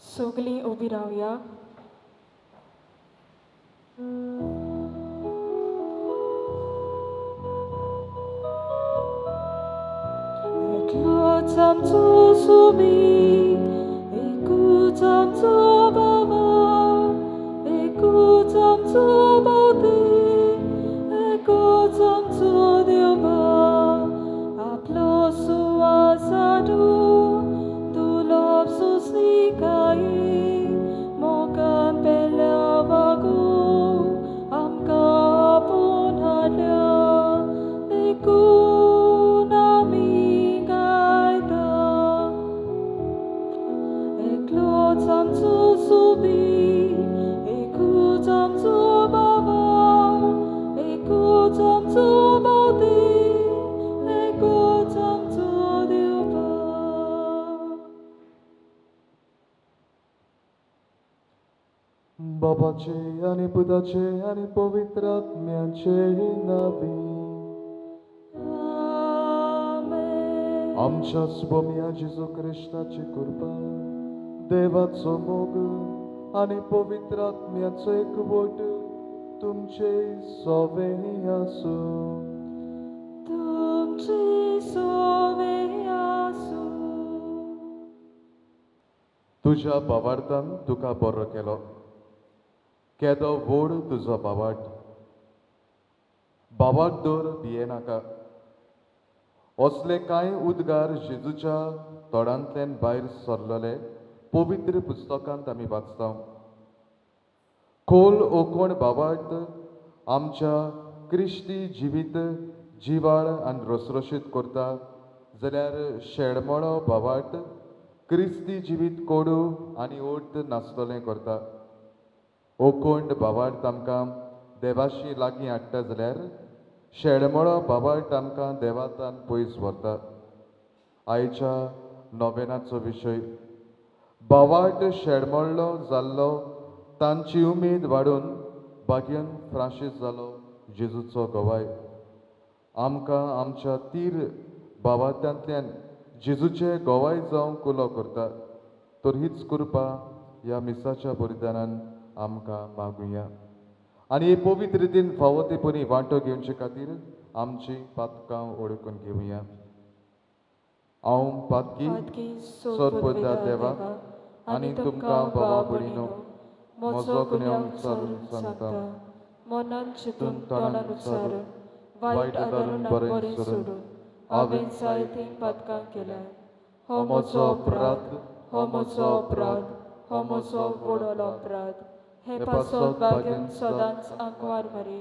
सगळीं उबी रावया. एकलोच आमचो सोबी, एकूच आमचो बाबा, एकूच आमचो भोवती, एकूच आमचो देवबा. आपलो सुवास हाडून दुलोप सुस्निकायी मोगान पेल्या वागूंक आमकां आपोवन हाडल्या. देखून आमी गायता. एकलोच आमचो सोबी, एकूच आमचो बाबा, एकूच आमचो भोवती, एकूच आमचो देवबा. बाबाचे आणि पुताचे आणि पवित्र आत्म्याचे नावे. आमेन. आमच्या सुभोमिया जेजू ख्रिस्ताची कृपा, देवाचो मोग आणि पवित्र आत्म्याचो एकवट तुमचे सोवे आसूं. तुमची सोवे आसूं. तुझ्या बावार्थान तुका बरो केलो, केदो व्हड तुजो बावाट. बावाक दोर भियेनाका. असले कांय उद्गार जेजूच्या तोंडांतल्यान भायर सरलेले पवित्र पुस्तकांत आमी वाचता. खोल ओकोण बावाट आमच्या क्रिस्ती जिवीत जिवाळ आनी रसरशीत करता, जाल्यार शेळमळो बावाट क्रिस्ती जिवीत कोडू आनी ओर्त नासतलें करता. ओकोंड बावाट आमकां देवाशी लागीं हाडटा, जाल्यार शेळमळो बावाट आमकां देवातान पयस व्हरता. आयच्या नोवेनाचो विशय. बावाट शेळमळ्ळो जाल्लो तांची उमेद वाडून भाग्यन फ्रांशीस जालो जेजूचो गोवाय. आमकां आमच्या तीर बावात्यांतल्यान जेजूचे गोवाय जावंक कुलो करता. तर हीच कृपा ह्या मिसाच्या बलिदानान आमकां मागुया. आनी हे पवित्र रितीन फावो तेपणी वांटो घेवचे खातीर आमची पातकां ओळखून घेवया. हांव पातकी सोदपदा देवा आनी तुमकां भावा भयणीनो, म्हजो गुन्यांव विचारून सांगता. मनान चिंतून तोंडान तोंडान विचारून, उच्चारून वायट आदारुणाक बरें सोडून हांवें जायतीं पातकां केल्यात. हो म्हजो अपराध, हो म्हजो अपराध, हो म्हजो व्हडलो अपराध. हे पासत भाग्यन सदांच आंकवार मारी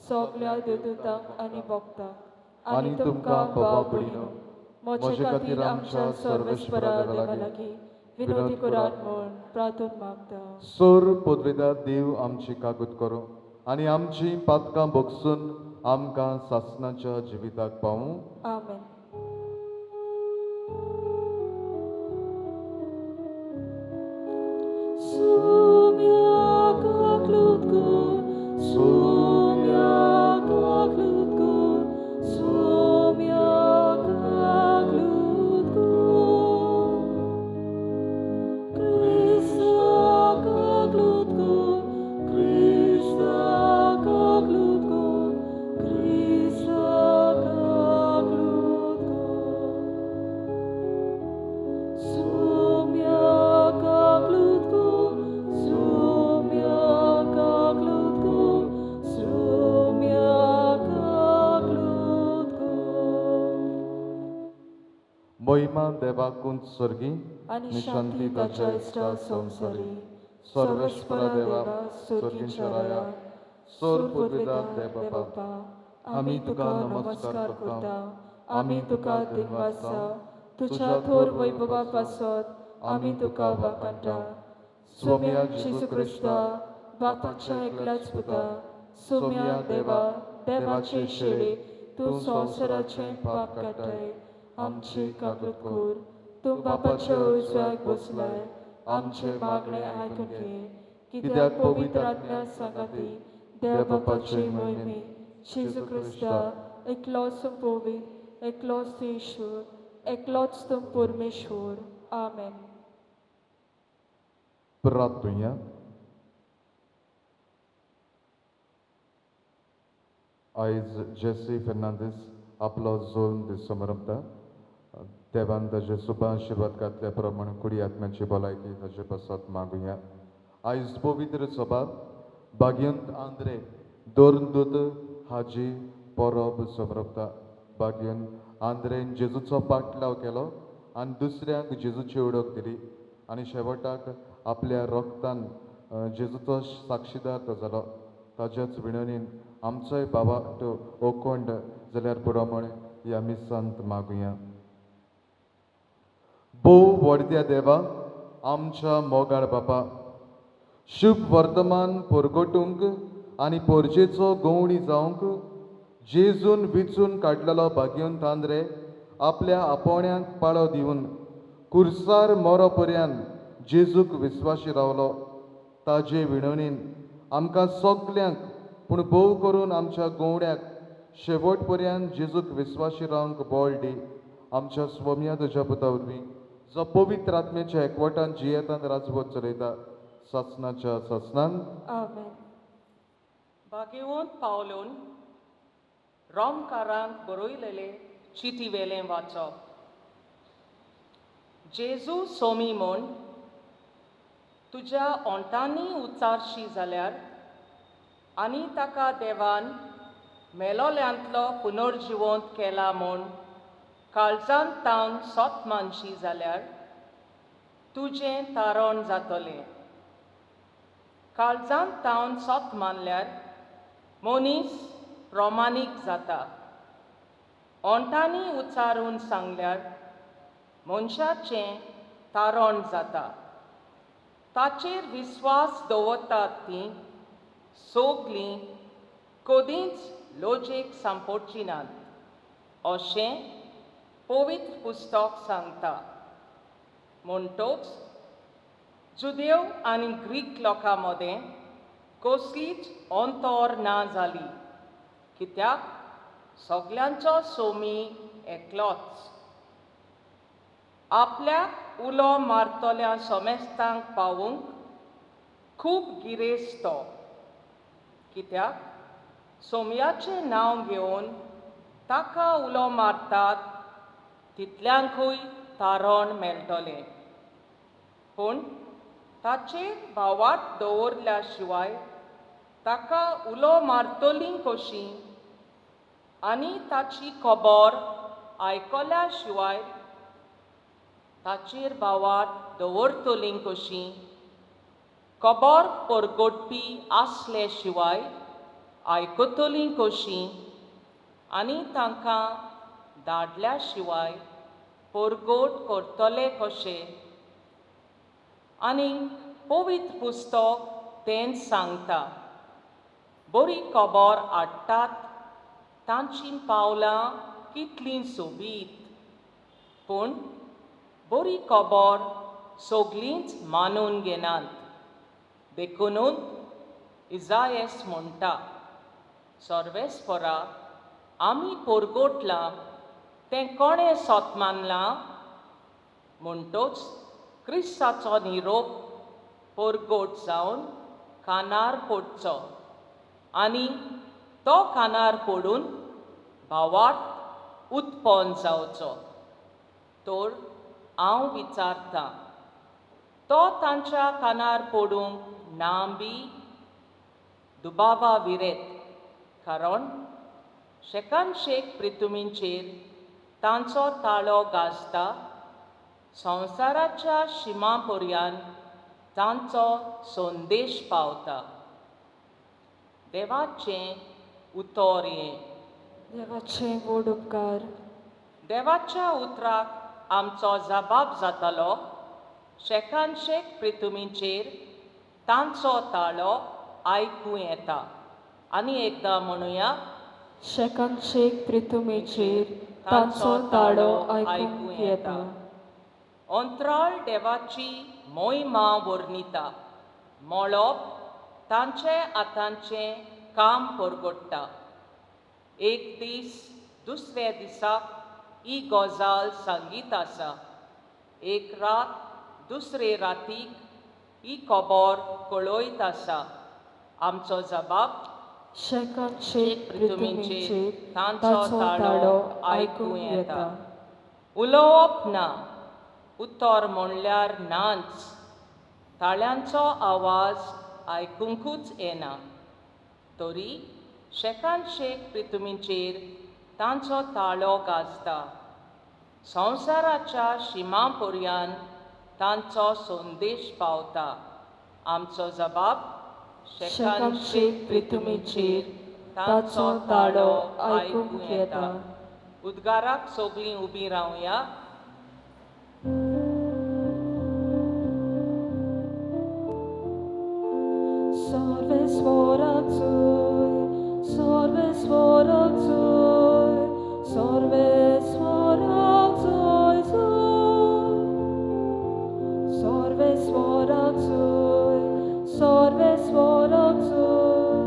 सगल्या देवदूतांक आनी भक्तांक आनी तुमकां भावा भयणीनो, म्हजे खातीर आमच्या सर्वेस्परा देवा लागीं विनोदी करात म्हूण प्रार्थना मागता. सोर पदवेदार देव आमची कागूद करूं आनी आमची पातकां भोगसून आमकां सासणाच्या जिविताक पावूं. आमेन. Sumiak lutku, sumiak lutku, sumiak lutku. Krista lutku, Krista lutku, Krista lutku. Sumiak lutku, sumiak lutku, sumiak lutku. महिमा देवाकूंच सर्गी आनी शांती ताच्या इश्टा संवसारी. सर्वेस्परा देवा सर्गींच्या राया, सोर पदवेदार देव बापा, आमी तुका नमस्कार करता. आमी तुका दिनवासा. तुझ्या थोर वैभवा पासत आमी तुका वाखाणटा. सोम्या जेजू क्रिस्ता, बापाच्या एकल्याच पुता, सोम्या देवा, देवाचे शेळे, तूं संवसाराचें पाप काडटाय. आमची काकूट कर. तूं बापाच्या उजव्याक बसलाय. आमचे मागणे आयकून घे. कित्याक पवित्र आत्म्या सांगाती देव बापाचे मोहिमे जेजू क्रिस्ता एकलोच पवित, एकलोच ईश्वर, एकलोच परमेश्वर. आमेन. प्रार्थुया. आयज जेसी फेर्नांदीस आपलो जोन दीस समरंभता. देवान ताजे सुबा आशिर्वाद घातल्या प्रमाण कुडी आत्म्याची भलायकी ताजे पासत मागुया. आयज पवित्र सभा भाग्यंत आंद्रे दोरदूत हाजी परब समरभता. भाग्यंत आंद्रेन जेजूचो पाटलाव केलो आनी दुसऱ्यांक जेजूची ओळख दिली आनी शेवटाक आपल्या रोगतान जेजूचो साक्षीदार तो जालो. ताच्याच विणवणेन आमचोय बाबा ओकोंड जाल्यार पुरो म्हण ह्या मिसांत मागुया. भोव व्हडद्या देवा आमच्या मोगाळ बापा, शुभ वर्तमान परगटूंक आनी पोरजेचो गवणी जावंक जेजून विचून काडलेलो भाग्यवंत आंद्रे आपल्या आपोवण्यांक पाळो दिवन कुर्सार मोरो पर्यंत जेजूक विस्वाशी रावलो. ताजे विणवणेन आमकां सगल्यांक पूण भोव करून आमच्या गवण्याक शेवट पर्यंत जेजूक विस्वाशी रावंक बोळ दी. आमच्या स्वमिया तुज्या पुता वरवीं जो पवित्र आत्म्याच्या एकवटान जियेतान राजवट चलयता सासणाच्या सासणान. आमेन. भाग्यवंत पावलोन रोमकारांक बरयलेले चिटी वेलें वाचप. जेजू सोमी म्हूण तुज्या ओंटांनी उच्चारशी जाल्यार आनी ताका देवान मेलोल्यांतलो पुनर्जिवंत केला म्हूण काळजांत तावन सोत मानशी जाल्यार तुजें तारण जातलें. काळजांत तावन सोत मानल्यार मनीस प्रमाणीक जाता. ओंटांनी उच्चारून सांगल्यार मनशाचें तारण जाता. ताचेर विस्वास दवरतात तीं सोगलीं कदींच लोजेक सांपडची नात अशें पवित्र पुस्तक सांगता. म्हणटच जुदेव आनी ग्रीक लोकां मदें कसलीच अंतर ना जाली, कित्याक सगल्यांचो सोमी एकलोच. आपल्याक उलो मारतल्या सोमेस्तांक पावूंक खूब गिरेस्त तो, कित्याक सोमयाचें नांव घेवन ताका उलो मारतात तितल्यांकूय तारण मेळटलें. पूण ताचेर भावार्थ दवरल्या शिवाय ताका उलो मारतलीं कशीं आनी ताची खबर आयकल्या शिवाय ताचेर भावार्थ दवरतलीं कशीं, खबर परगटपी आसले शिवाय आयकतलीं कशीं आनी तांकां धाडल्या शिवाय परगट करतले कशे. आनी पवित्र पुस्तक तेंच सांगता. बरी खबर हाडटात तांचीं पावलां कितलीं सोबीत, पूण बरी खबर सगलींच मानून घेनात. देखूनच इजायस म्हणटा, सर्वेस्परा आमी परगटलां तें कोणें सोत मानलां. म्हणटच क्रिस्ताचो निरोप परगट जावन कानार पडचो आनी तो कानार पडून भावार्थ उत्पन्न जावचो. तर हांव विचारतां, तो तांच्या कानार पडूंक ना बी? दुबावा विरेत, कारण शेकानशेक प्रितुमींचेर तांचो ताळो गाजता. संवसाराच्या शिमा पर्यंत तांचो संदेश पावता. देवाचें उतर हें. देवाचें व्हड उपकार. देवाच्या उतराक आमचो जबाब जातालो. शेकानशेक प्रितुमींचेर तांचो ताळो आयकूं येता. आनी एकदां म्हणुया, शेकानशेक प्रितुमेचेर तांचो ताळो आयकूंक येता. अंतराळ देवाची मोहिमा वर्णिता. मळब तांचे हातांचें काम परगट्टा. एक दीस दुसऱ्या दिसाक ही गजाल सांगीत आसा. एक रात दुसरे रातीक ही खबर कळयत आसा. आमचो जबाब शेकांचे पृथ्वीचेर पृथ्वीचेर तांचो ताळो आयकूं येता. उलोवप ना, उतर म्हणल्यार नाच. ताळ्यांचो आवाज आयकुंकूच येना. तरी शेकान शेक पृथ्वीचेर तांचो ताळो गाजता. संवसाराच्या शिमा पर्यान तांचो संदेश पावता. आमचो जबाब शेकांचे पृथ्वीचेर ताचो ताळो आयकूंक येता. उद्गाराक सगळीं उबीं रावया. Sorvesvorak Zoy, Sorvesvorak Zoy, Sorvesvorak Zoy Zoy. Sorvesvorak Zoy, Sorvesvorak Zoy,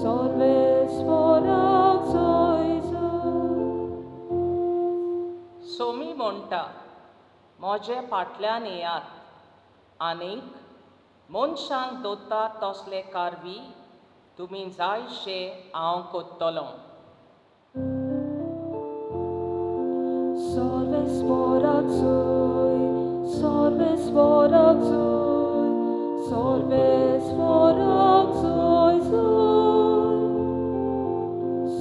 Sorvesvorak Zoy Zoy. Somi म्हणटा, म्हजे फाटल्यान येयात. आनीक मनशांक दोता तसले कारवी तुमी जायशे हांव कोत्तलों. Sorvesvorak Zoy, Sorvesvorak Zoy, Sorvesvorak Zoy Zoy.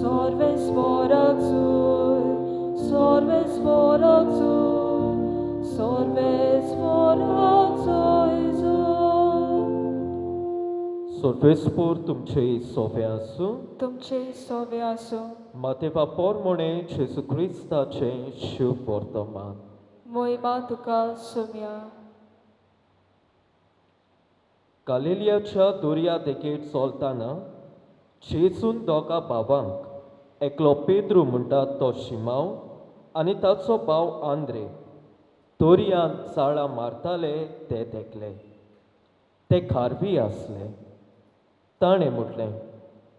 Sorvesvorak Zoy, Sorvesvorak Zoy, Sorvesvorak Zoy Zoy. Sorvespor तुमचे सोवे आसूं. तुमचे सोवे आसूं. मातेवा पोर म्हणे जेजू क्रिस्ताचे शुभ वर्तमान. मोहिमा तुका सुम्या. गालिलियाच्या दर्या देगेर चलतना जेजून दोगा भावांक एकलो पेद्रू म्हणटा तो शिमाव आनी ताचो भाव आंद्रे दर्यांत जाळां मारताले ते देखले. ते खारवी आसले. ताणें म्हटलें,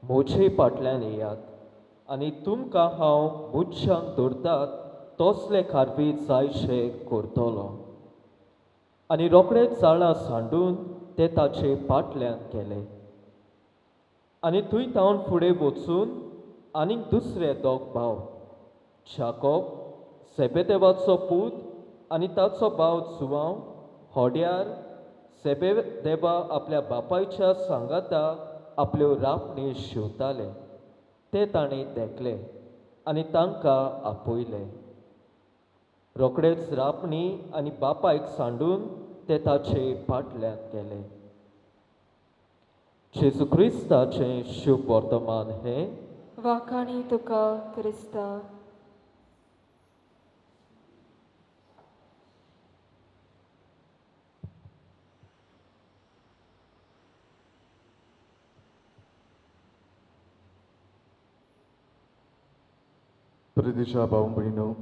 म्हजे फाटल्यान येयात आनी तुमकां हांव मुच्छांक धरतात तसले खारवी जायशे करतलो. आनी रोखडेच जाळां सांडून ते ताचे फाटल्यान गेले. आनी थंय तावन फुडें वचून आनीक दुसरे दोग भाव जाकोब सेबेदेवाचो पूत आनी ताचो भाव जुवांव होड्यार सेबेदेवा आपल्या बापायच्या सांगाता आपल्यो रापणी शिंवताले ते ताणें देखले आनी तांकां आपयले. रोखडेच रापणी आनी बापायक सांडून ते ताचे फाटल्यान गेले. जेजू क्रिस्ताचें शुभ वर्तमान हें. वाखाणी तुका क्रिस्ता. प्रितीच्या भाव भयणो,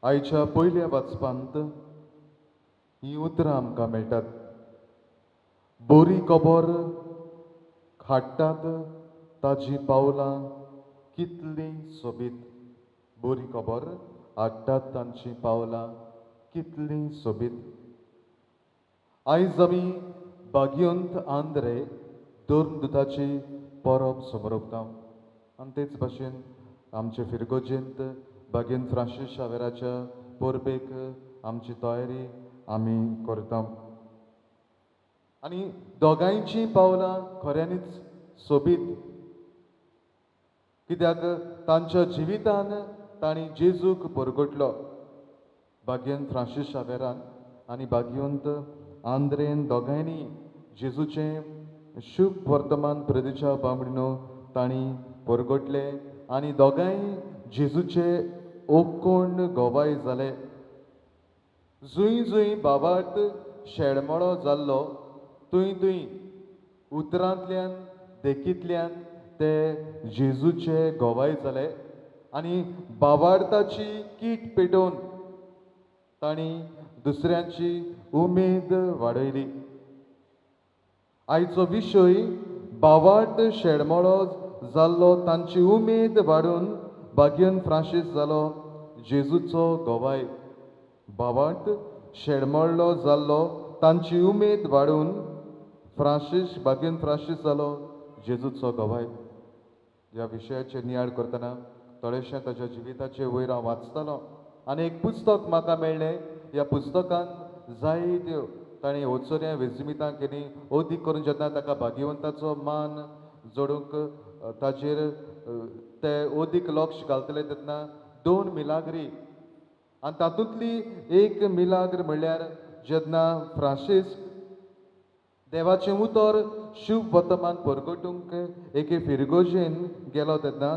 आयच्या पयल्या वाचपांत ही उतरां आमकां मेळटात. बरी खबर हाडटात ताजी पावलां कितलीं सोबीत. बरी खबर हाडटात तांची पावलां कितलीं सोबीत. आयज आमी भाग्यवंत आंद्रे दोर्नदुताची परब समोरपता. आनी तेच भाशेन आमचे फिरगोजेंत भाग्यवंत फ्रांसीस शावेराच्या परबेक आमची तयारी आमी करता. आनी दोगांयचीं पावलां खऱ्यांनीच सोबीत. कित्याक तांच्या जिवितान तांणी जेजूक परगटलो. भाग्यवंत फ्रांसीस शावेरान आनी भाग्यवंत आंद्रेन दोगांयनी जेजूचें शुभ वर्तमान प्रेदिच्या बांबडिनो तांणी परगटले आनी दोगांय जेजूचे ओकोण गोवाय जाले. जुंय जुंय बाबार्थ शेळमळो जाल्लो थंय थंय उतरांतल्यान देखींतल्यान ते जेजूचे गोवाय जाले आनी बाबार्थाची कीट पेटोवन तांणी दुसऱ्यांची उमेद वाडयली. आयचो विशय बावार्थ शेळमळो जाल्लो तांची उमेद वाडून भाग्यवंत फ्रांसीस जालो जेजूचो गोवाय. बावार्थ शेडमळ्ळो जाल्लो तांची उमेद वाडून भाग्यन फ्रांसीस जालो जेजूचो गवाय. ह्या विशयाचेर नियाळ करतना थोडेशें ताच्या जिविताचे वयर हांव वाचतालों आनी एक पुस्तक म्हाका मेळ्ळें. ह्या पुस्तकांत जायत्यो ताणें ओचोऱ्या वेंचणुकां केली. अदीक करून जेन्ना ताका भाग्यवंताचो मान जोडूंक ताचेर ते अदीक लक्ष घालतले तेन्ना 2 मिलाग्री आनी तातूंतली एक मिलाग्र म्हणल्यार जेन्ना फ्रांसीस देवाचें उतर शुभ वर्तमान परगटूंक एके फिरगोजेन गेलो तेन्ना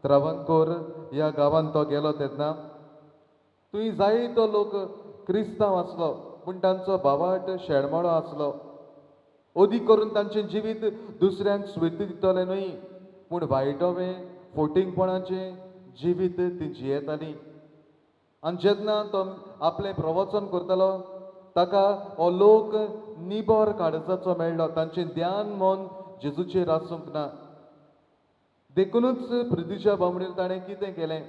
त्रावणकोर ह्या गांवांत तो गेलो तेन्ना थंय जायतो लोक क्रिस्तांव आसलो पूण तांचो भावार्थ शेडमळो आसलो. अदीक करून तांचें जिवीत दुसऱ्यांक स्वीट दितलें न्हय पूण वायटोवें फोटिंगपणाचें जिवीत ती जियेतालीं. आनी जेन्ना तो आपलें प्रवचन करतालो ताका हो लोक निबोर काळजाचो मेळ्ळो. तांचें ध्यान मन जेजूचेर आसूंक ना. देखूनच प्रितीच्या बामणेर ताणें कितें केलें?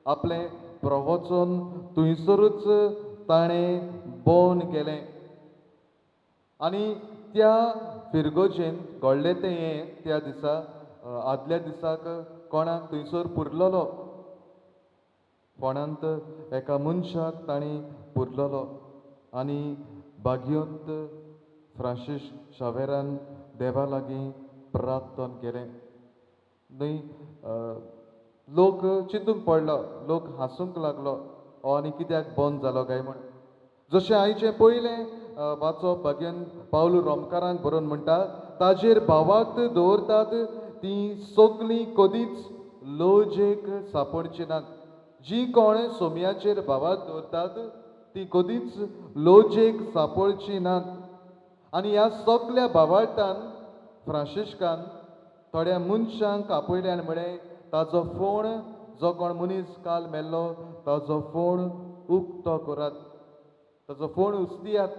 आपलें प्रवचन थंयसरूच ताणें बंद केलें. आनी त्या फिरगोजेन घडलें तें हें त्या दिसा आदल्या दिसाक कोणाक थंयसर पुरलोलो कोणांत एका मनशाक ताणें पुरलोलो आनी भाग्यवंत फ्रांसीस शावेरान देवा लागीं प्रार्थना केलें. न्हय लोक चिंतूंक पडलो, लोक हांसूंक लागलो हो आनी कित्याक बंद जालो काय म्हण. जशें आयचें पयलें वाचप भाग्यन पावलू रोमकारांक बरोवन म्हणटा ताजेर भावार्थ दवरतात तीं सगलीं कदींच लजेक सांपडची नात. जीं कोण सोम्याचेर भावार्थ दवरतात तीं कदींच लजेक सांपडची नात. आनी ह्या सगल्या भावार्थान फ्रांसिस्कान थोड्या मनशांक आपयल्यान म्हळें ताजो फोण जो कोण मनीस काल मेल्लो ताजो फोण उक्तो करात, ताजो फोण उस्तियात.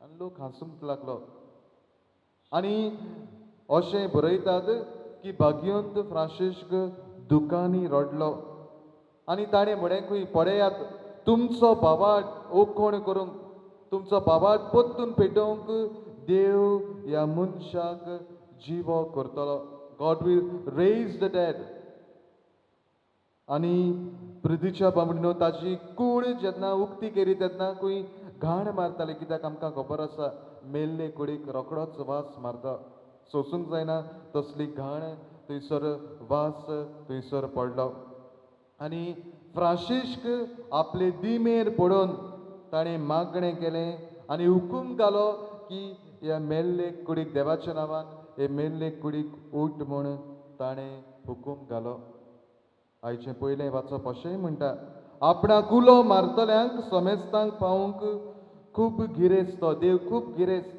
आनी लोक हांसूंक लागलो. आनी अशें बरयतात की भाग्यवंत फ्रांसिस्क दुखांनी रडलो आनी ताणें म्हळें खंय पळयात तुमचो भावार्थ ओखण करूंक तुमचो भावार्थ परतून पेटोवंक देव ह्या मनशाक जिवो करतलो. God will raise the dead. आनी प्रितीच्या बामणीनो ताजी कूड जेन्ना उक्ती केली तेन्ना खंय घाण मारताली कित्याक आमकां खबर आसा मेल्ले कुडीक रोखडोच वास मारता. सोसूंक जायना तसली घाण थंयसर वास थंयसर पडलो. आनी फ्रांसिस्क आपले दिमेर पडोवन ताणें मागणें केलें आनी हुकूम घालो की ह्या मेल्ले कुडीक देवाच्या नांवान हे मेल्ले कुडीक उठ म्हूण ताणें हुकूम घालो. आयचें पयलें वाचप अशेंय म्हणटा आपणाक उलो मारतल्यांक समेस्तांक पावूंक खूब गिरेस्त तो देव खूब गिरेस्त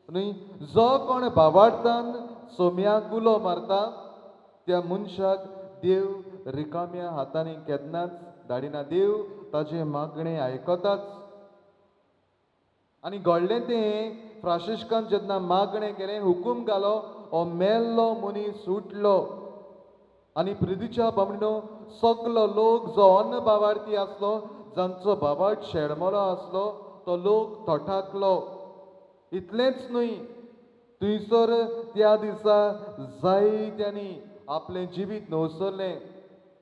न्हय. जो कोण भावार्थान सोम्याक उलो मारता त्या मनशाक देव रिकाम्या हातांनी केन्नाच धाडिना. देव ताजें मागणें आयकताच. आनी घडलें तें फ्रांसिस्कान जेन्ना मागणें केलें हुकूम घालो हो मेल्लो मनीस उठलो. आनी प्रितीच्या बामणीनो सगलो लोक जो अन्न भावार्थी आसलो जांचो भावार्थ शेडमलो आसलो तो लोक थोठाकलो. इतलेंच न्हय थंयसर त्या दिसा जायत्यांनी आपलें जिवीत न्हवसरलें.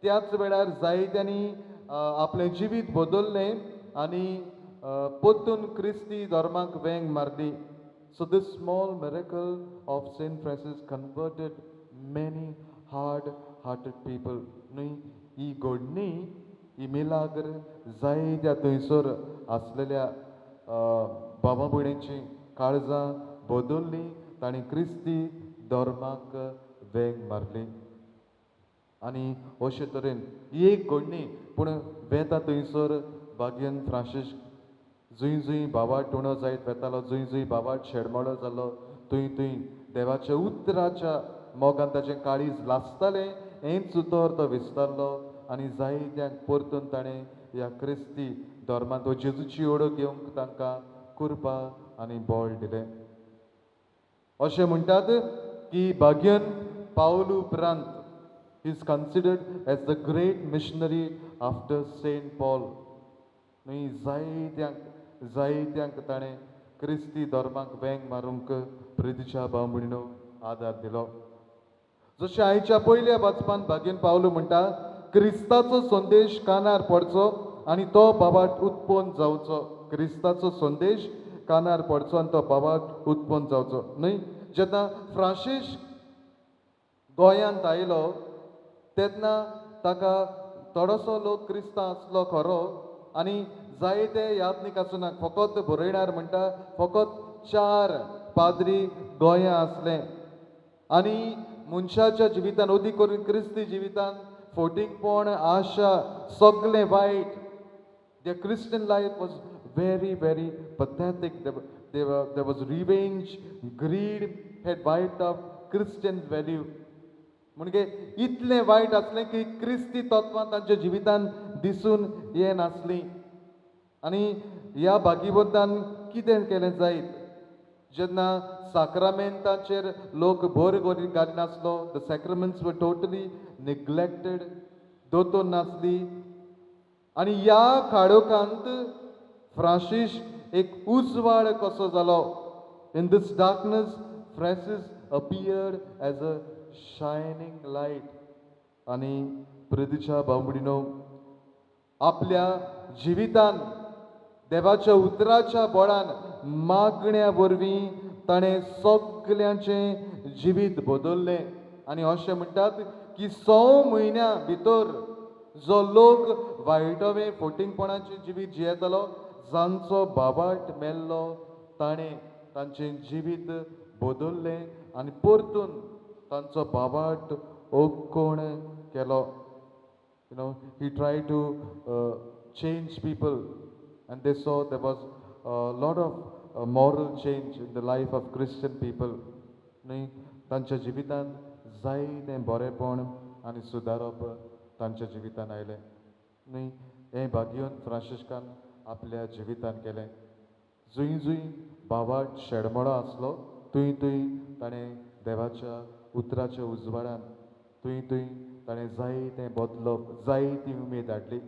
त्याच वेळार जायत्यांनी आपलें जिवीत बदललें आनी परतून क्रिस्ती धर्माक वेंग मारली. So this small miracle of Saint Francis converted many hard-hearted people. न्हय ही घडणी ही मिलाग्र जायत्या थंयसर आसलेल्या भावा भयणींची काळजां बदलली. तांणी क्रिस्ती धर्माक वेंग मारली. आनी अशे तरेन ही एक घडणी पूण वेता थंयसर भाग्यन फ्रांसीस जंय जंय भावार्थ उणो जायत वेतालो जंय जंय भावार्थ शेडमळो जालो थंय थंय देवाच्या उतराच्या मोगान ताचें काळीज लासतालें हेंच उतर तो विस्तारलो आनी जायत्यांक परतून ताणें ह्या क्रिस्ती धर्मांत हो जेजूची ओळख घेवंक तांकां कृपा आनी बळ दिलें. अशें म्हणटात की भाग्यन पावल उपरांत he is considered as the great missionary after Saint Paul. न्हय जायत्यांक ताणें क्रिस्ती धर्माक वेंग मारूंक प्रितीच्या बामणीनो आदार दिलो. जशें आयच्या पयल्या वाचपान भागेन पावलो म्हणटा, क्रिस्ताचो संदेश कानार पडचो आनी तो बाबाट उत्पन्न जावचो. क्रिस्ताचो संदेश कानार पडचो आनी तो बाबाट उत्पन्न जावचो. न्हय जेन्ना फ्रांसीस गोंयांत आयलो तेन्ना ताका थोडोसो लोक क्रिस्तांव आसलो खरो आनी जायते यात्नीक आसूं फकत बरयणार म्हणटा फकत 4 पाद्री गोंयां आसले आनी मनशाच्या जिवितान अदीक करून क्रिस्ती जिवितान फोटिंगपण आशा सगळें वायट. Their Christian life was very, very pathetic. There was revenge, greed had wiped out Christian value. म्हणजे इतलें वायट आसलें की क्रिस्ती तत्वां तांच्या जिवितान दिसून येनासलीं. आनी ह्या भागीबंदान कितें केलें जायत जेन्ना साक्रामेंटाचेर लोक भर घालिनासलो, द सॅक्रामेंट्स वर टोटली निग्लेक्टेड, दोतोर नासली. आनी ह्या काळोखांत फ्रांसीस एक उजवाड कसो जालो. In this darkness Francis appeared as a shining light. आनी प्रितीच्या बामणीनो आपल्या जिवितान देवाच्या उतराच्या बळान मागण्या वरवीं ताणें सगल्यांचें जिवीत बदल्लें. आनी अशें म्हणटात की 6 म्हयन्यां भितर जो लोक वायटवे फोटिंगपणाचें जिवीत जियेतालो, जांचो बाबाट मेल्लो, ताणें तांचें जिवीत बदल्लें आनी परतून तांचो बाबाट ओग्कोण केलो. You know, he tried to change people and they saw there was a lot of moral change in the life of Christian people. न्हय तांच्या जिवितान जायतें बरेपण आनी सुदारप तांच्या जिवितान आयलें. न्हय हें भाग्योन फ्रांसिस्कान आपल्या जिवितान केलें. जूय बाबाट शेडमळो आसलो थंय ताणें देवाच्या उतराच्या उजवाडान थंय ताणें जायतें बदलप, जायती उमेद हाडली.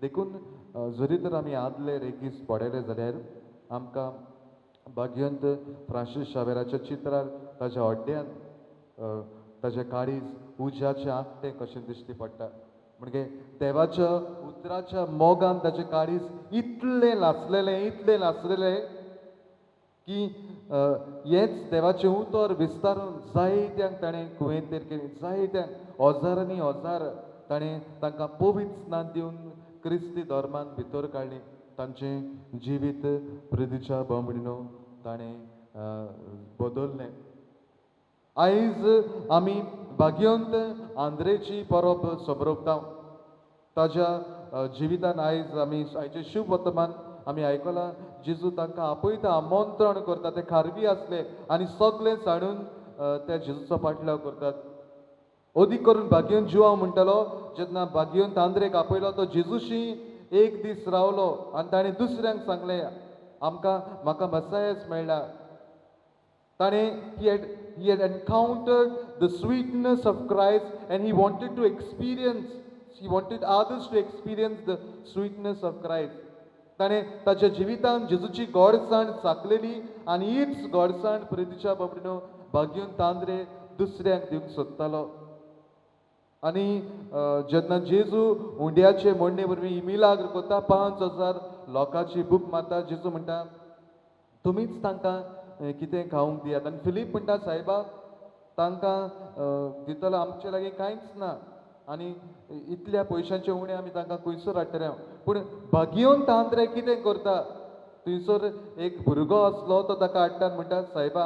देखून जरी तर आमी आदले रेगीस पडले जाल्यार आमकां भाग्यंत फ्रांसीस शावेराच्या चित्रार ताच्या हड्ड्यांत ताचें काळीज उज्याचें आंकटें कशें दिश्टी पडटा. म्हणजे देवाच्या उतराच्या मोगान ताचें काळीज इतलें लासलेलें की हेंच देवाचें उतर विस्तारून जायत्यांक ताणें कुयेंतेर केली. जायत्यांक हजारांनी हजार ताणें तांकां पवित्र स्नान दिवन क्रिस्ती धर्मान भितर काडलीं. तांचें जिवीत प्रितीच्या बामणीनो ताणें बदल्लें. आयज आमी भाग्यवंत आंद्रेची परब सोबरपता. ताज्या जिवितान आयज आमी आयचें शुभ वर्तमान आमी आयकलां. जेजू तांकां आपयता, आमंत्रण करता. ते खारवी आसले आनी सगळें साडून त्या जेजूचो पाटलाव करतात. अदीक करून भाग्यवंत जुआंव म्हणटालो जेन्ना भाग्यवंत आंद्रेक आपयलो तो जेजूशी एक दीस रावलो आनी ताणें दुसऱ्यांक सांगलें म्हाका मसायस मेळ्ळा. ताणें he had encountered the sweetness of Christ and he wanted others to experience the sweetness of Christ. ताणें ताच्या जिवितान जेजूची गोडसाण चाखलेली आनी हीच गोडसाण प्रितीच्या बाबडीनो भाग्यवंत आंद्रे दुसऱ्यांक दिवंक सोदतालो. आनी जेन्ना जेजू हुंड्याचे मोडणे वरवीं मिलाग्र करता, 5000 लोकांची भूक मारता, जेजू म्हणटा तुमीच तांकां कितें खावंक दियात. आनी फिलीप म्हणटा सायबा तांकां दितलो आमचे लागीं कांयच ना आनी इतल्या पयशांचे उणें आमी तांकां खंयसर हाडटले. पूण भाग्यवंत आंद्रे कितें करता, थंयसर एक भुरगो आसलो तो ताका हाडटा आनी म्हणटा सायबा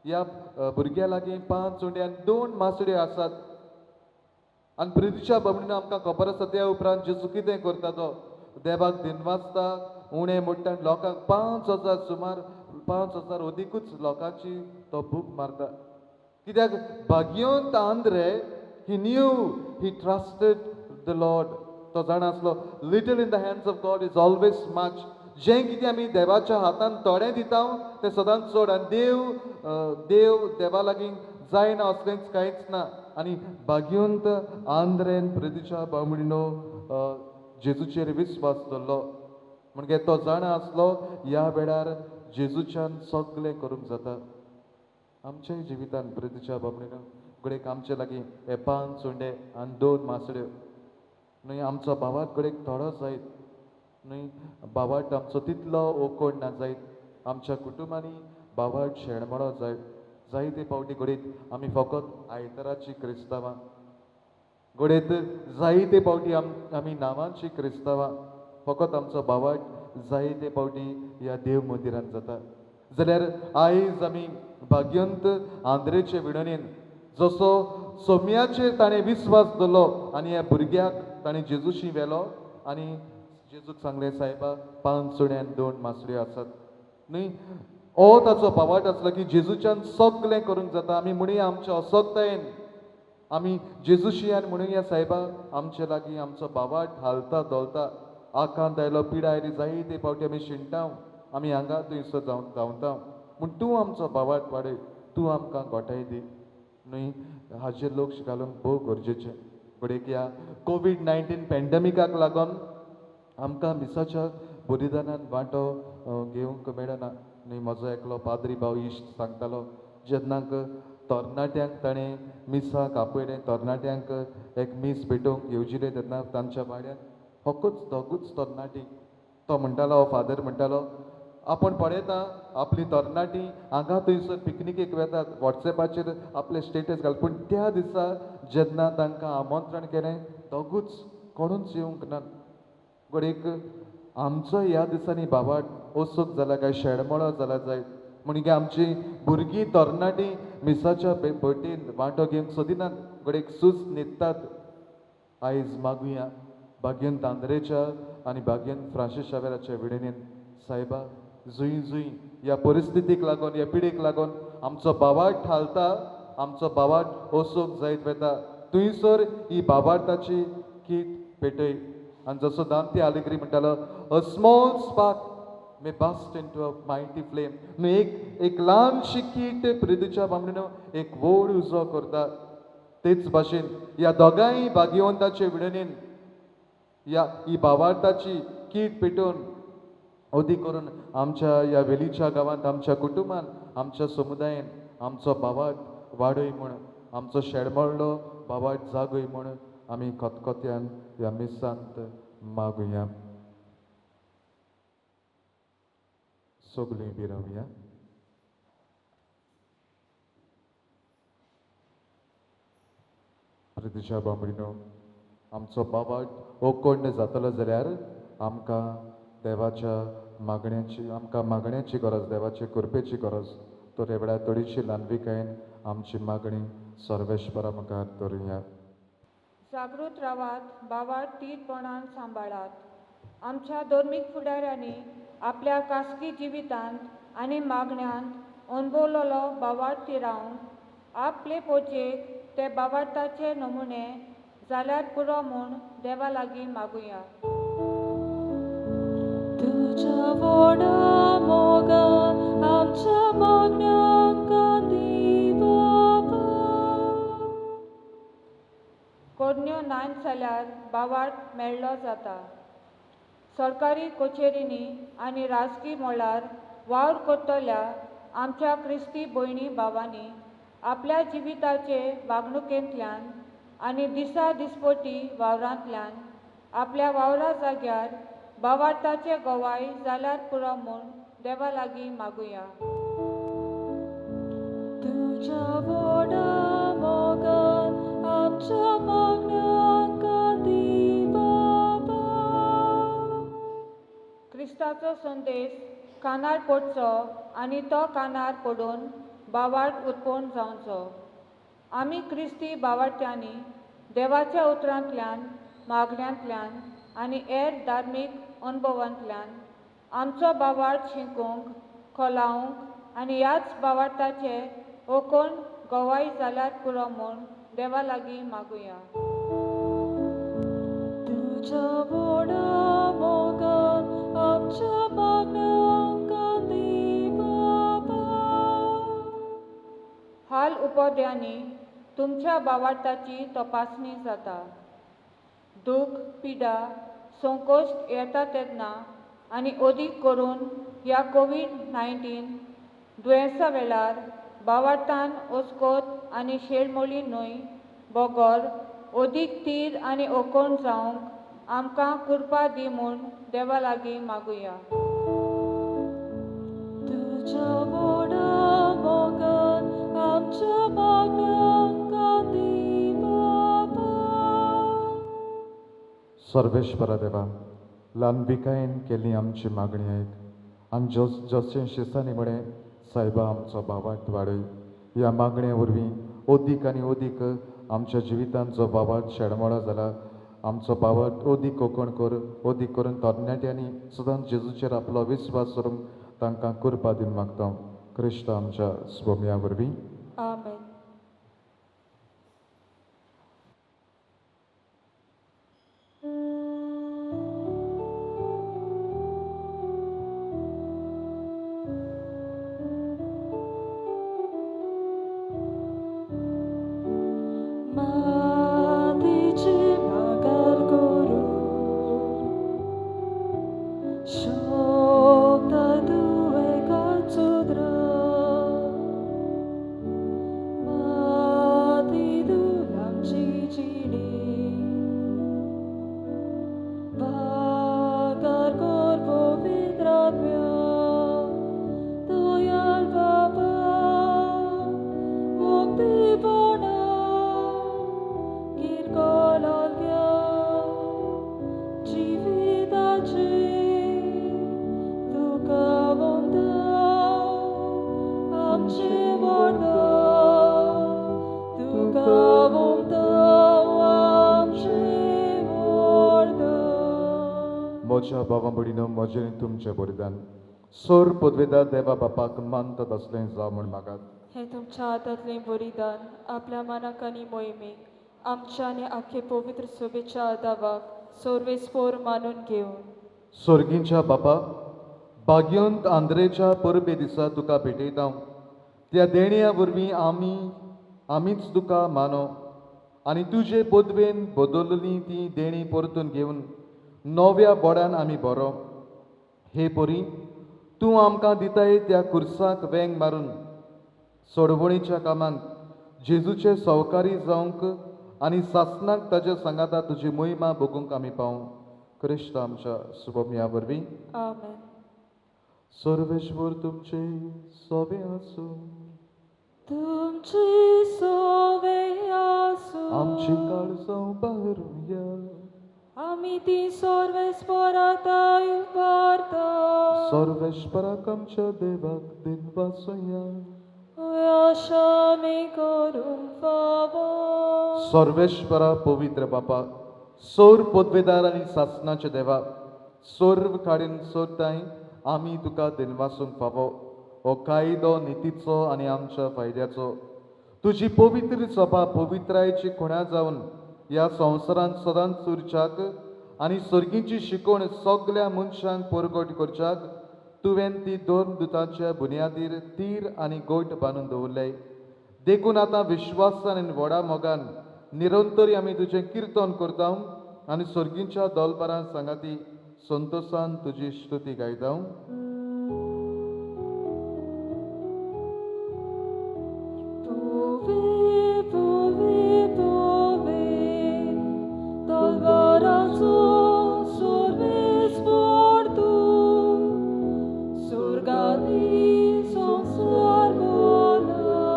ह्या भुरग्या लागीं 5 उंडे आनी 2 मासड्यो आसात. आनी प्रितीच्या बाबडीन आमकां खबर आसा त्या उपरांत जेजू कितें करता तो देवाक दिनवासता, उणें मोडटा आनी लोकांक 5000 सुमार 5000 अदिकूच लोकांची तो भूक मारता. कित्याक भाग्यवंत Andre he trusted the Lord. तो जाण आसलो little in the hands of God is always much. जें कितें आमी देवाच्या हातान थोडें दिता तें सदांच चड आनी देव देवा लागीं जायना असलेंच कांयच ना. आनी भाग्यवंत आंद्रेन प्रितीच्या बामणीनो जेजूचेर विस्वास दवरलो. म्हणजे तो जाणा आसलो ह्या वेळार जेजूच्यान सगळें करूंक जाता. आमच्याय जिवितान प्रितीच्या बाबडीन कडेक आमचे लागीं हे 5 सुंडे आनी 2 मासड्यो न्हय आमचो भावाक कडेक थोडो जायत न्हय भावाट आमचो तितलो ओकोड ना जायत आमच्या कुटुंबांनी भावाट शेणमळो जायत जायते पावटी घडीत आमी फकत आयताराची क्रिस्तांवां घडयत जायते पावटी आमी नांवांची क्रिस्तांवां फकत आमचो भावाट जायते पावटी ह्या देव मंदिरांत जाता जाल्यार आयज आमी भाग्यंत आंद्रेचे विणणेन जसो सोम्याचेर ताणें विस्वास दवरलो आनी ह्या भुरग्याक ताणें जेजूशी व्हेलो आनी जेजूक सांगलें सायबा 5 सुणे आनी 2 मासड्यो आसात न्हय हो ताचो भावाट आसलो की जेजूच्यान सगळें करूंक जाता आमी म्हणुया आमच्या असोगतायेन आमी जेजूशी आनी म्हणुया सायबा आमचे लागीं आमचो भावाट हालता दोलता आकांत आयलो पिडा आयली जायते पावटी आमी शिणटाव आमी हांगा थंयसर धांवताव पूण तूं आमचो भावाट वाडय तूं आमकां गोठाय दी न्हय हाचेर लक्ष घालूंक भोव गरजेचें घडयेक ह्या कोवीड-19 पॅन्डेमिकाक लागून आमकां मिसाच्या बलिदानान वांटो घेवंक मेळना न्हय म्हजो एकलो पाद्री भाव इश्ट सांगतालो जेन्नाक तरणाट्यांक ताणें मिसाक आपयलें तरणाट्यांक एक मीस भेटोवंक येवजिल्लें तेन्ना तांच्या वाड्यान फकत दोगूच तरणाटी तो म्हणटालो फादर म्हणटालो आपण पळयता आपली तरणाटी हांगा थंयसर पिकनिकेक वेतात वॉट्सॅपाचेर आपले स्टेटस घाल पूण त्या दिसा जेन्ना तांकां आमंत्रण केलें दोगूच कोणूच येवंक ना घडयेक आमचो ह्या दिसांनी भावाट ओसूक जाला काय शेणमळो जाला जायत म्हणजे आमची भुरगीं तरणाटी मिसाच्या भटेन वांटो घेवंक सोदिनात घडयेक सूस न्हिदतात आयज मागुया भाग्यंत आंद्रेच्या आनी भाग्यंत फ्रांसीस शावेराच्या विणेन सायबा जुई जुई ह्या परिस्थितीक लागून ह्या पिडेक लागून आमचो भावाट हालता आमचो भावाट ओसूक जायत वेता थंयसर ही भावार्थाची कीट पेटय आनी जसो दांती आलेग्री म्हणटालो a small spark may burst into a mighty flame न्हय एक ल्हानशी कीट प्रिदीच्या बामणीन एक व्हड उजो करता तेच भाशेन ह्या दोगांय भाग्यवंताचे विणणेन ही भावार्थाची कीट पेटोवन ओदी करून आमच्या ह्या वेलीच्या गांवांत आमच्या कुटुंबान आमच्या समुदायान आमचो भावाट वाडय म्हूण आमचो शेणमळ्ळो भावाट जागय म्हूण आमी खतखत्यान ह्या मिसांत मागुया सगळीं बी रावया प्रितीच्या बांबडीनो आमचो भावाट ओकोंड जातलो जाल्यार आमकां देवाच्या मागण्याची गरज देवाचे कृपेची गरज तर एवढ्या थोडीशी ल्हानविकायेन आमची मागणी सर्वेश्वरा मुखार दवरुया जागृत रावात भावाट तीरपणान सांबाळात आमच्या धर्मीक फुडाऱ्यांनी आपल्या खासगी जिवितांत आनी मागण्यांत अणभवलेलो भावार्थ तिरावंक आपले पोचेक ते भावार्थाचे नमुने जाल्यार पुरो म्हूण देवा लागीं मागुया तुझ्या व्हडा मोगान आमच्या मागण्यांक दी बाबा कोडण्यो नाय जाल्यार भावार्थ मेळ्ळो जाता सरकारी कचेरींनी आनी राजकी मोळार वावर करतल्या आमच्या क्रिस्ती भयणी भावांनी आपल्या जिविताचे वागणुकेंतल्यान आनी दिसा दिसपटी वावरांतल्यान आपल्या वावरा जाग्यार भावार्थाचे गोवाय जाल्यार पुरो म्हूण देवा लागीं मागुया तुझ्या व्हडा मोगान आमच्या मागण्यांक दी बाबा क्रिस्ताचो संदेश कानार पडचो आनी तो कानार पडून भावार्थ उत्पन्न जावचो आमी क्रिस्ती भावार्थ्यांनी देवाच्या उतरांतल्यान मागण्यांतल्यान आनी हेर धार्मीक अनुभवांतल्यान आमचो भावार्थ शिकूंक खोलावंक आनी ह्याच भावार्थाचे ओकोण गोवाय जाल्यार पुरो म्हूण देवा लागीं मागुया तुझ्या व्हडा मोगान आमच्या मागण्यांक दी बाबा हाल उपोद्यांनी तुमच्या भावार्थाची तपासणी जाता दूख पिडा संकोश्ट येता तेन्ना आनी अदीक करून ह्या कोविड-19 दुयेंसा वेळार बावार्थान ओस्कोत आनी शेळमोळी न्हय बोगोर अदीक तीर आनी ओकोण जावंक आमकां कृपा दी म्हूण देवा लागीं मागुया. तुझ्या वडा मोगान आमच्या मागण्यांका दी बाबा. सर्वेश्वरा देवा, ल्हानविकायेन केल्ली आमची मागणी आयक आनी जशें शिसांनी म्हळें सायबा आमचो भावार्थ वाडय. ह्या मागण्या वरवीं अदीक आनी अदीक आमच्या जिवितांत जो भावार्थ शेणमोळा जाला आमचो भावार्थ अदीक कोंकण कर. अदीक करून तरणाट्यांनी सदांच जेजूचेर आपलो विस्वास करूंक तांकां कृपा दिवन मागता. क्रिस्त आमच्या स्वाम्या वरवीं. आमेन. मातीची मागार करू शोकता दुयेगाचो माती दुलांची जिणी मागार कर पवित्रात्म्या दयाल बाबा मुक्तीपणा किरकोळाल्या जिविताची तुका वंदन आमचे वरदान तुका वंदन आमचे वरदान. म्हज्या भावा भयणीनो, म्हजें आनी तुमचें बलिदान सोर पदवेदार देवा बापाक मानतात असलें जावं म्हूण मागात. हे तुमच्या हातांतलें बलिदान आपल्या मनाक आनी मोहिमेक आमच्या आनी आख्खे पवित्र सभेच्या आदावाक सर्वेस्पोर मानून घेवन स्वर्गींच्या बापा, भाग्यवंत आंद्रेच्या परबे दिसा तुका भेटयता. त्या देण्या वरवीं आमीच तुका मानो आनी तुजे पदवेन बदलली ती देणी परतून घेवन नव्या बोडान आमी बरो. हे परी तूं आमकां दिताय त्या कुर्साक वेंग मारून सोडवणीच्या कामांत जेजूचे सवकारी जावंक आनी सासणाक ताच्या सांगाता तुजी मोहिमा बगूंक आमी पावूं. क्रिस्त आमच्या सुभम्या वरवीं. आमेन. सर्वेश्वर तुमचे सोबे आसूं. तुमची सोवे आसूं. आमची काळजां बारुया. आमी ती सर्वेस्पराताय उबारता. सर्वेश्वराक आमच्या देवाक दिनवासुया. आमी करूंक फावो. सर्वेश्वरा पवित्र बापा, सोर पदवेदार आनी सासणाचे देवा, सोर्व काडीन सोदताय आमी तुका दिनवासूंक फावो. हो कायदो नितीचो आनी आमच्या फायद्याचो. तुजी पवित्र सभा पवित्रायेची खुण्या जावन ह्या संवसारांत सदांच उरच्याक आनी सर्गीची शिकोवण सगल्या मनशांक परगट करच्याक तुवें ती दोन दुतांच्या बुनयादीर तीर आनी गोट बांदून दवरले. देखून आतां विश्वासान आनी व्हडा मोगान निरंतरी आमी तुजें किर्तन करता आनी सर्गीच्या दोलबारां सांगाती संतोशान तुजी स्तुती गायता. Pove, pove, pove, doloroso sorvespor tu, surgati sonsuar bola,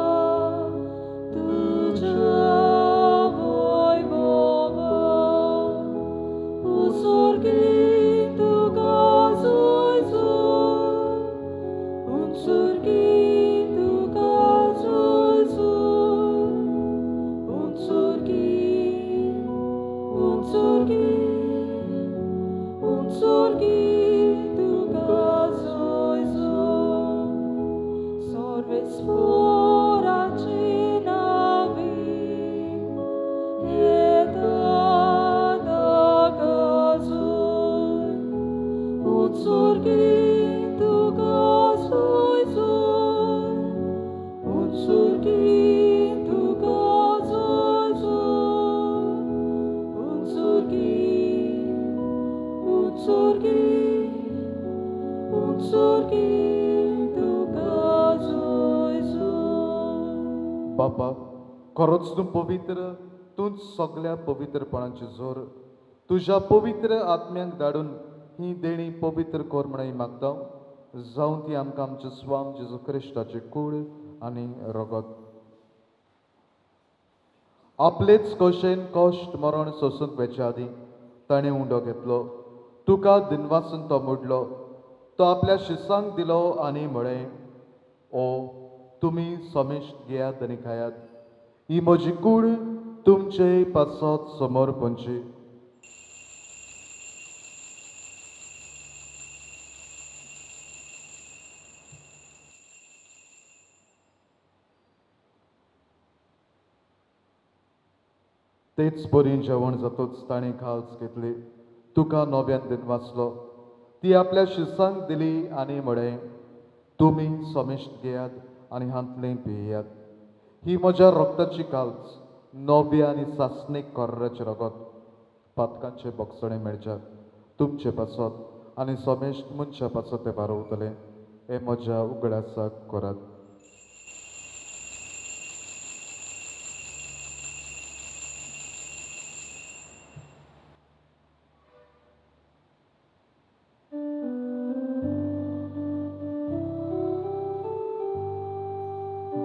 tuja voi bova, o sorgi tu gazoi zor, un surgi tu gazoi zor, un surgi tu gazoi zor. बापा खरोच तूं पवित्र, तूंच सगळ्या पवित्रपणाची जोर. तुज्या पवित्र आत्म्यांक धाडून ही देणी पवित्र कर म्हणून मागता. जावं ती आमकां आमचे स्वाम जेजू क्रिस्ताचे कूड आनी रगत. आपलेच कशेन कश्ट मरण सोसूंक वेच्या आदी ताणें उंडो घेतलो. तुका दिनवासून तो मोडलो. तो आपल्या शिसांक दिलो आनी म्हळें, ओ तुमी समिश्ट घेयात आनी खायात. ही म्हजी कूड तुमचे पासत समोर पोंची. तेच परी जेवण जातूच ताणें खास घेतली. तुका नव्यान दिन वाचलो. ती आपल्या शिसांक दिली आनी म्हळें, तुमी समिश्ट घेयात आनी हांतलें पियेयात. ही म्हज्या रक्ताची काल्स, नव्या आनी सासणीक कोर्राचें रगत. पातकांचे बोगसणे मेळच्यात तुमचे पासत आनी समिश्ट मनशा पासत ते बारोवतले. हे म्हज्या उगडासाक करात.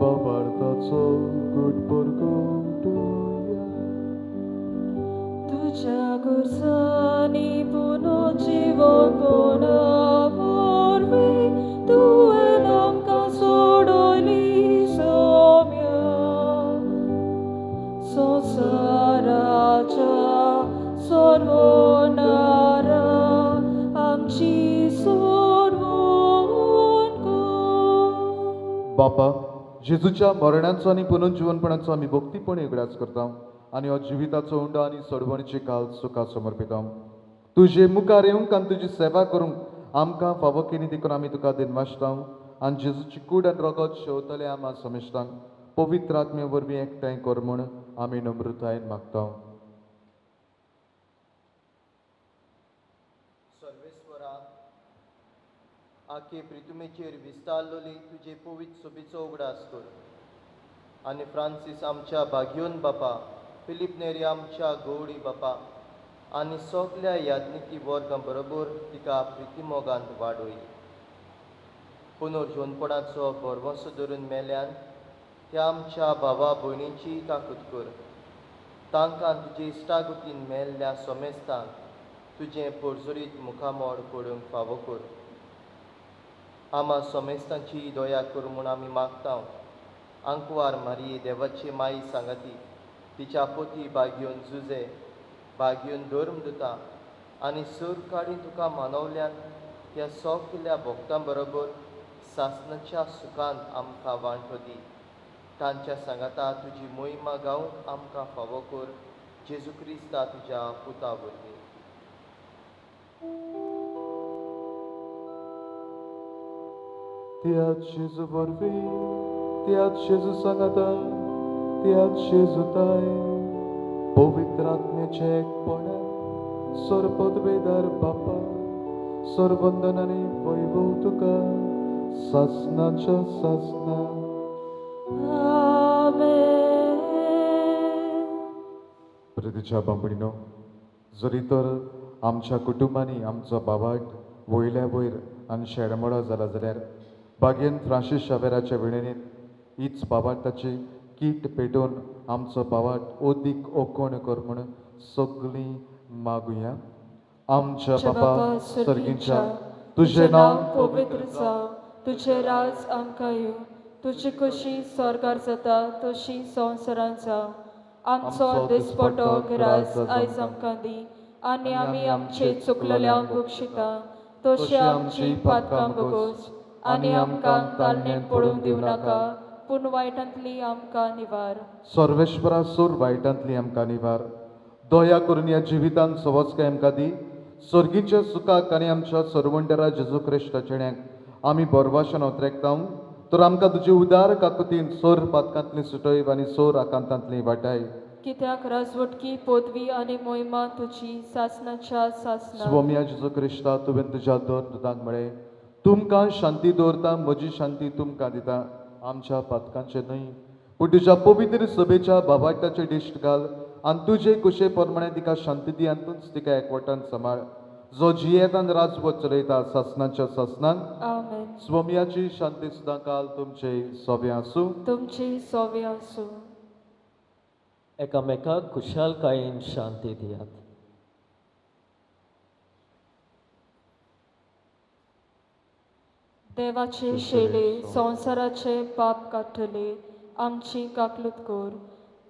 बाबार्थाचो गुड परगोवटुया. तुझ्या गुरसांनी पुनर्जीवन पुनर्वरवी तुवें आमकां सोडली सौम्य. संवसाराच्या सर्वोन्नारा आमची सोडवण कर. बापा जेजूच्या मरणाचो आनी पुनर्जीवनपणाचो आमी भक्तीपणी उगडास करता आनी हो जिविताचो उंडो आनी सोडवणीची काल सुखां समर्पिता. तुजे मुखार येवंक आनी तुजी सेवा करूंक आमकां फावो केली देखून आमी तुका दिनवासता. आनी जेजूची कूड आनी रगत शेवतले आमी समिश्टांक पवित्र आत्मे वरवीं एकठांय कर म्हूण आमी नम्रतायेन मागता. सर्वेस्वरा आखे प्रितुमेचेर विस्तारलोली तुजे पवित्र सोबीचो उगडास कर. आनी फ्रांसीस आमच्या बागयोन बापा, फिलीप नेरी आमच्या गवडी बापा आनी सगल्या याज्ञिकी वर्गां बरोबर तिका प्रितीमोगांत वाडोय. पुनर्जीवनपणाचो भरवंसो धरून मेल्यान त्या आमच्या भावा भयणीची ताकूद कर. तांकां तुजे इश्टागतीन मेल्ल्या सोमेस्तांक तुजें परजोरीत मुखामोड पडूंक फावो कर. आमा सोमेस्तांची दया कर म्हूण आमी मागता. आंकवार मारये देवाची माई सांगाती, तिच्या पोती बागयोन जुजे, बागयोन धर्म दिता आनी सूर काडी तुका मानवल्यान त्या सगल्या भक्तां बरोबर सासणाच्या सुखांत आमकां वांटो दी. तांच्या सांगाता तुजी मोहिमा गावंक आमकां फावो कर. जेजू क्रिस्ता तुज्या पुता वरवीं. त्याच जेजू वरवीं, त्याच जेजू सांगाता, त्याच जेजूताय पवित्र आत्म्याचे एकपणान सर्वपदवेदार बापा सर्वंदन आनी वैभव तुका सासणाच्या सासणा. प्रितीच्या बांबडीनो, जरी तर आमच्या कुटुंबांनी आमचो बाबाट वयल्या वयर आनी शेडमोडा जाला जाल्यार बागेन फ्रांसीस शावेराच्या विणेनीत हीच बाबाटाची कीट पेटोवन आमचो बाबाट ओदीक ओकोण कर म्हूण सगळीं मागुया. आमच्या बापा सर्गीच्या तुझें नांव पवित्र जावं. तुझें राज आमकां येवं. तुजी कशी स्वर्गार जाता तशी संवसारांत जावं. आमचो दिसपटो गिरास आयज आमकां दी आनी आमी आमचे चुकलेल्यांक बक्षिता तशी आमची पातकां बगोस आनी आमकां ताळणेन पडूंक दिवं नाका पूण वायटांतली आमकां निवार. सर्वेश्वरा सूर वायटांतली आमकां निवार. दया करून ह्या जिवितांत सवस्काय आमकां दी. सर्गीच्या सुखाक आनी आमच्या सर्वंडरा जेजू क्रिस्ताचेण्याक आमी बरवाशान उतरेकता. तर आमकां तुजी उदार काकुतीन सोर पातकांतली सुटय आनी सोर आकांतांतली वाटाय. कित्याक राजवटकी पदवी आनी मोहिमा तुजी सासणाच्या सासणा. स्वाम्या जेजू क्रिस्ता तुवें तुज्या दोर दुतांक म्हळें, तुमकां शांती दवरता, म्हजी शांती तुमकां दिता. आमच्या पातकांचे न्हय पूण तुज्या पवित्र सभेच्या बाबाटाचे दिश्ट घाल आनी तुजे कुशे प्रमाणे तिका शांती दी आनी तूंच तिका एकवटान सांबाळ जो जियेतान राजवट चलयता ससनाच्या ससनान आमेन. स्वमियाची शांती सुद्दां काल तुमचे सोबे आसूं. तुमची सोवे आसूं. एकामेकाक खुशालकायेन शांती दियात. देवाचे शेले संसाराचे पाप काढले आमची काकलूत कोर.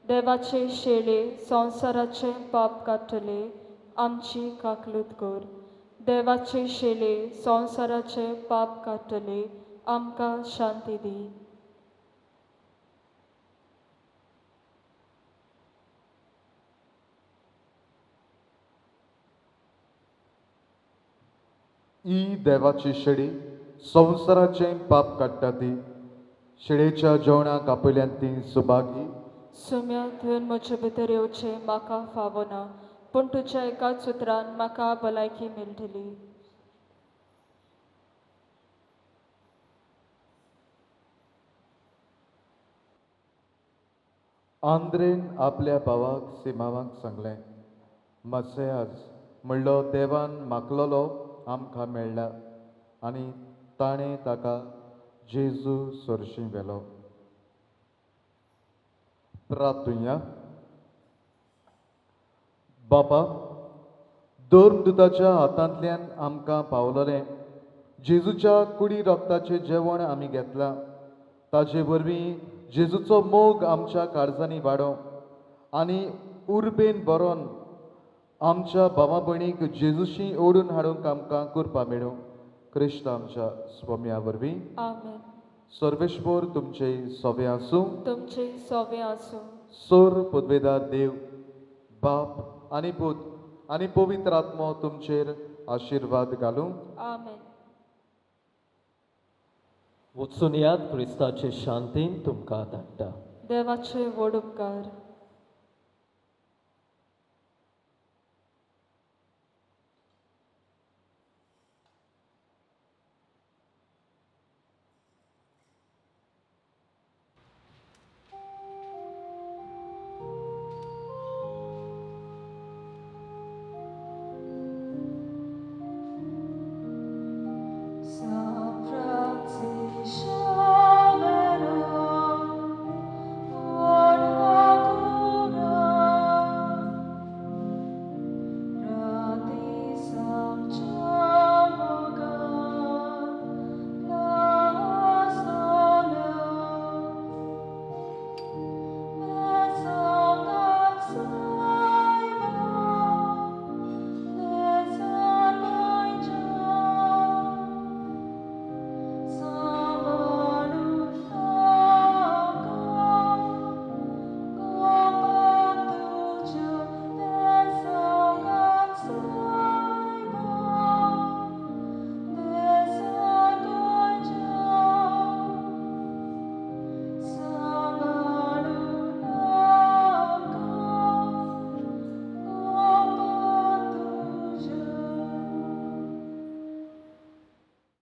देवाचे शेले संसाराचे पाप काढले आमची काकलूत कोर. देवाचे शेले संसाराचे पाप काढले आमकां शांती दी. ही देवाची शेळी संसाराचे पाप काडटा ती शेळेच्या जेवणाक आपयल्यान ती सुभागी. सुम्या तुवें म्हजे भितर येवचें म्हाका फावना पूण तुज्या एकाच उतरान म्हाका भलायकी मेळटली. आंद्रेन आपल्या भावाक सिमावाक सांगलें मसेयाज म्हणलो देवान मागलोलो आमकां मेळ्ळा आनी ताणें ताका जेजू सोरशीं व्हेलो. प्रार्थुया. बापा दोर्मदूताच्या हातांतल्यान आमकां पावलोलें जेजूच्या कुडी रोगताचें जेवण आमी घेतलां ताजे वरवीं जेजूचो मोग आमच्या काळजांनी वाडो आनी उर्बेन बरोवन आमच्या भावा भयणीक जेजूशी ओडून हाडूंक आमकां करपा मेळूं क्रिस्त आमच्या स्वम्या वरवीं. आमेन. सर्वेश्वर तुमचे सोबे आसूं. तुमचे सोवे आसूं. सोर पदवेदार देव बाप आनी पूत आनी पवित्र आत्मो तुमचेर आशिर्वाद घालूं. आमेन. वचून यात क्रिस्ताचे शांतीन तुमकां धाडटा. देवाचे व्हड उपकार.